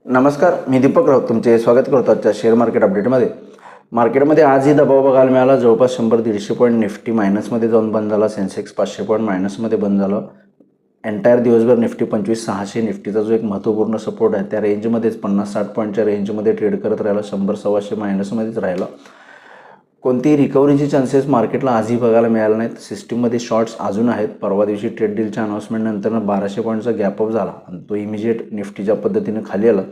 नमस्कार, मी दीपक राऊत तुमचे स्वागत करतो आजच्या शेअर मार्केट अपडेटमध्ये. मार्केटमध्ये आजही दबाव बघायला मिळाला. जवळपास 100-150 पॉईंट निफ्टी मायनसमध्ये जाऊन बंद झाला. सेन्सेक्स 500 पॉईंट मायनसमध्ये बंद झाला. एंटायर दिवसभर निफ्टी 25,600 निफ्टीचा जो एक महत्त्वपूर्ण सपोर्ट आहे त्या रेंजमध्येच 50-60 पॉईंटच्या रेंजमध्ये ट्रेड करत राहिला. 100-125 मायनसमध्येच राहिला. कोणतीही रिकव्हरीचे चान्सेस मार्केटला आजही बघायला मिळाले नाहीत. सिस्टीममध्ये शॉर्ट्स अजून आहेत. परवा दिवशी ट्रेड डीलच्या अनाउन्समेंटनंतर 1200 पॉईंटचा गॅपअप झाला आणि तो इमिजिएट निफ्टीच्या पद्धतीने खाली आला.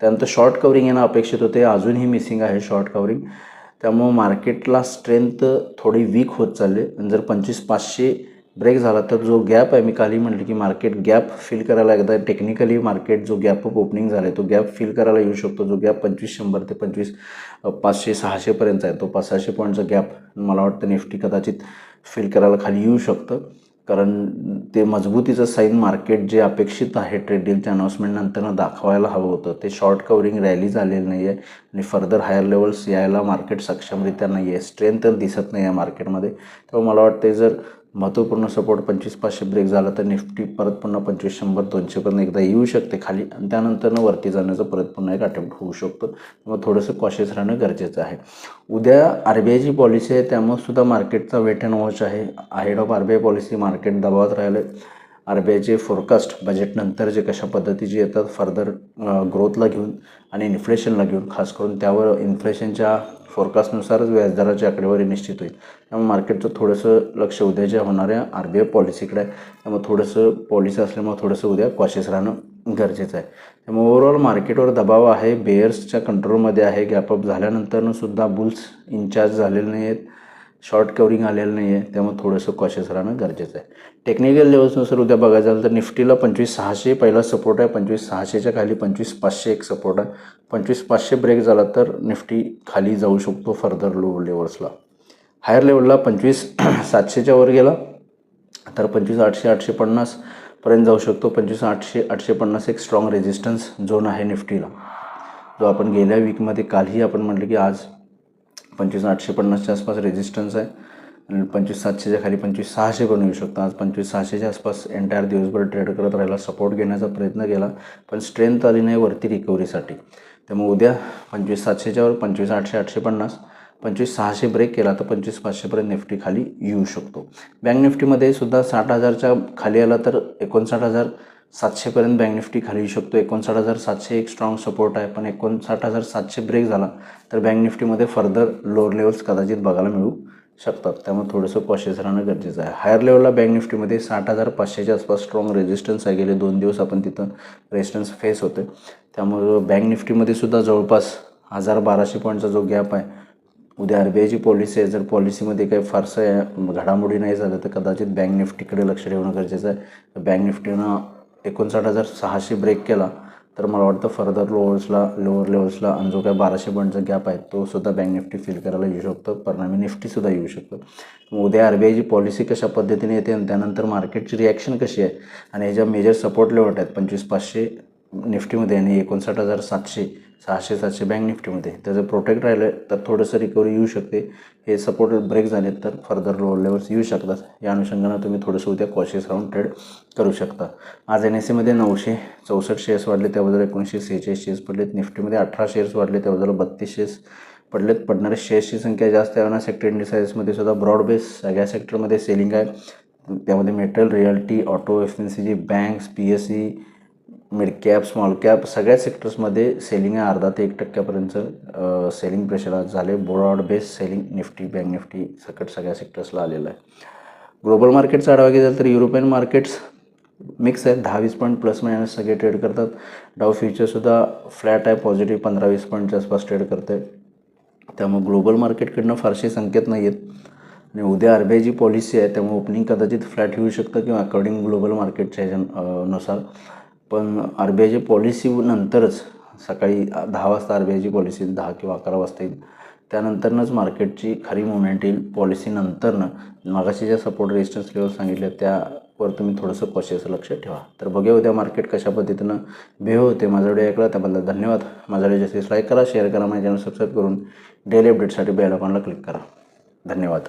त्यानंतर शॉर्ट कवरिंग येणं अपेक्षित होते. अजूनही मिसिंग आहे शॉर्ट कवरिंग. त्यामुळं मार्केटला स्ट्रेंथ थोडी वीक होत चालली आणि जर 25,500 ब्रेक झाला तर जो गॅप आहे, मी कालही म्हटलं की मार्केट गॅप फिल करायला एकदा टेक्निकली मार्केट जो गॅपअप ओपनिंग झाला आहे तो गॅप फिल करायला येऊ शकतो. जो गॅप 2500 ते 25,500-600 पर्यंत आहे तो 500 पॉईंटचा गॅप मला वाटतं निफ्टी कदाचित फिल करायला खाली येऊ शकतं. कारण ते मजबूतीचं साईन मार्केट जे अपेक्षित आहे ट्रेड डीलच्या अनाउन्समेंटनंतर दाखवायला हवं होतं ते शॉर्ट कवरिंग रॅली झालेलं नाही आहे आणि फर्दर हायर लेवल्स यायला मार्केट सक्षमरित्या नाही आहे. स्ट्रेंथ दिसत नाही आहे मार्केटमध्ये. त्यामुळे मला वाटते जर महत्त्वपूर्ण सपोर्ट 25,500 ब्रेक झाला तर निफ्टी परत पुन्हा 2500-200 पर्यंत एकदा येऊ शकते खाली आणि त्यानंतर वरती जाण्याचं परत पुन्हा एक अटेम्प्ट होऊ शकतो. त्यामुळे थोडंसं कॉशियस राहणं गरजेचं आहे. उद्या RBIची पॉलिसी आहे त्यामुळे सुद्धा मार्केटचा वेट अँड वॉच आहे. Ahead of RBI policy market दबावात राहिलं. RBIचे फोरकास्ट बजेटनंतर जे कशा पद्धतीचे येतात फर्दर ग्रोथला घेऊन आणि इन्फ्लेशनला घेऊन, खास करून त्यावर इन्फ्लेशनच्या फोरकास्टनुसारच व्याजदराची आकडेवारी निश्चित होईल. त्यामुळे मार्केटचं थोडंसं लक्ष उद्याच्या होणाऱ्या RBI पॉलिसीकडे आहे. त्यामुळे थोडंसं पॉलिसी असल्यामुळे थोडंसं उद्या कॉशियस राहणं गरजेचं आहे. त्यामुळे ओव्हरऑल मार्केटवर दबाव आहे. बेअर्सच्या कंट्रोलमध्ये आहे. गॅपअप झाल्यानंतरनं सुद्धा बुल्स इन्चार्ज झालेले नाही आहेत. शॉर्ट कवरिंग आलेलं नाही आहे. त्यामुळे थोडंसं कॉशियस राहणं गरजेचं आहे. टेक्निकल लेवल्सनुसार उद्या बघायचं झालं तर निफ्टीला 25,600 पहिला सपोर्ट आहे. 25,600च्या खाली 25,500 एक सपोर्ट आहे. 25,500 ब्रेक झाला तर निफ्टी खाली जाऊ शकतो फर्दर लो लेवल्सला. हायर लेवलला 25,700च्या वर गेला तर 25,800-850 पर्यंत जाऊ शकतो. 25,800-850 एक स्ट्रॉंग रेजिस्टन्स झोन आहे निफ्टीला, जो आपण गेल्या वीकमध्ये कालही आपण म्हटलं की आज 25,850च्या आसपास रेजिस्टन्स आहे आणि 25,700च्या खाली 25,600 पण येऊ शकतो. आज 25,600च्या आसपास एंटायर दिवसभर ट्रेड करत राहिला. सपोर्ट घेण्याचा प्रयत्न केला पण स्ट्रेंथ आली नाही वरती रिकव्हरीसाठी. त्यामुळे उद्या 25,700च्या वर 25,800-850, 25,600 ब्रेक केला तर 25,500 पर्यंत निफ्टी खाली येऊ शकतो. बँक निफ्टीमध्ये सुद्धा 60,000च्या खाली आला तर 59,700 पर्यंत बँक निफ्टी खाली येऊ शकतो. 59,700 एक स्ट्रॉंग सपोर्ट आहे पण 59,700 ब्रेक झाला तर बँक निफ्टीमध्ये फर्दर लोअर लेवल्स कदाचित बघायला मिळू शकतात. त्यामुळे थोडंसं कॉशियस राहणं गरजेचं आहे. हायर लेवलला बँक निफ्टीमध्ये 60,500च्या आसपास स्ट्रॉंग रेजिस्टन्स आहे. गेले 2 दिवस आपण तिथं रेजिस्टन्स फेस होते. त्यामुळे बँक निफ्टीमध्ये सुद्धा जवळपास 1,000-1,200 पॉईंटचा जो गॅप आहे. उद्या RBIची पॉलिसी आहे. जर पॉलिसीमध्ये काही फारसं घडामोडी नाही झालं तर कदाचित बँक निफ्टीकडे लक्ष ठेवणं गरजेचं आहे. बँक निफ्टीनं 59,600 ब्रेक केला तर मला वाटतं फर्दर लोअर लेवल्सला आणि जो काय 1,200 पॉईंटचा गॅप आहे तो सुद्धा बँक निफ्टी फिल करायला येऊ शकतो. परिणामी निफ्टीसुद्धा येऊ शकतं. उद्या RBIची पॉलिसी कशा पद्धतीने येते आणि त्यानंतर मार्केटची रिॲक्शन कशी आहे आणि ह्याच्या मेजर सपोर्ट लेवल आहेत 25,500 निफ्टीमध्ये आणि 59,700 600-700 बँक निफ्टीमध्ये. त्याचं प्रोटेक्ट राहिलं तर थोडंसं रिकव्हरी येऊ शकते. हे सपोर्ट ब्रेक झाले तर फर्दर लोअर लेवल्स येऊ शकतात. या अनुषंगानं तुम्ही थोडंसं उद्या कॉशियस राहून ट्रेड करू शकता. आज NSEमध्ये 964 शेअर्स वाढले, त्याबद्दल 1946 शेअर्स पडलेत. निफ्टीमध्ये 18 शेअर्स वाढले, त्याबद्दल 32 शेअर्स पडलेत. पडणाऱ्या शेअर्सची संख्या जास्त आहे ना. सेक्टर इंडिसाइजमध्ये सुद्धा ब्रॉड बेस सगळ्या सेक्टरमध्ये सेलिंग आहे. त्यामध्ये metal, realty, auto, FMCG, banks, PSE, mid cap, small cap सगळ्या सेक्टर्समध्ये सेलिंग आहे. अर्धा ते 1% सेलिंग प्रेशर आज झाले. Broad base selling Nifty, bank Nifty सकट सगळ्या सेक्टर्सला आलेलं आहे. ग्लोबल मार्केटचा आढावा घेतला तर युरोपियन मार्केट्स मिक्स आहेत. 10-20 पॉईंट प्लस मायनस सगळे ट्रेड करतात. डाव फ्युचरसुद्धा फ्लॅट आहे, पॉझिटिव्ह 15-20 पॉईंटच्या आसपास ट्रेड करते. त्यामुळे ग्लोबल मार्केटकडनं फारसे संकेत नाही आहेत आणि उद्या RBIची पॉलिसी आहे त्यामुळे ओपनिंग कदाचित फ्लॅट येऊ शकतं किंवा अकॉर्डिंग ग्लोबल मार्केटच्या ह्याच्यानुसार. पण RBIची पॉलिसी नंतरच सकाळी 10 वाजता RBIची पॉलिसी 10 किंवा 11 वाजता येईल. त्यानंतरनंच मार्केटची खरी मुवमेंट येईल. पॉलिसी नंतरनं मागाशी ज्या सपोर्ट रेजिस्टन्स लेवल सांगितले त्यावर तुम्ही थोडंसं कॉशियस लक्ष ठेवा. तर बघूया उद्या मार्केट कशा पद्धतीनं बिहेव होते. माझा व्हिडिओ ऐकला त्याबद्दल धन्यवाद. माझा व्हिडिओ जास्तीत लाईक करा, शेअर करा, माझ्या चॅनल सबस्क्राईब करून डेली अपडेटसाठी बेल आयकॉनला क्लिक करा. धन्यवाद.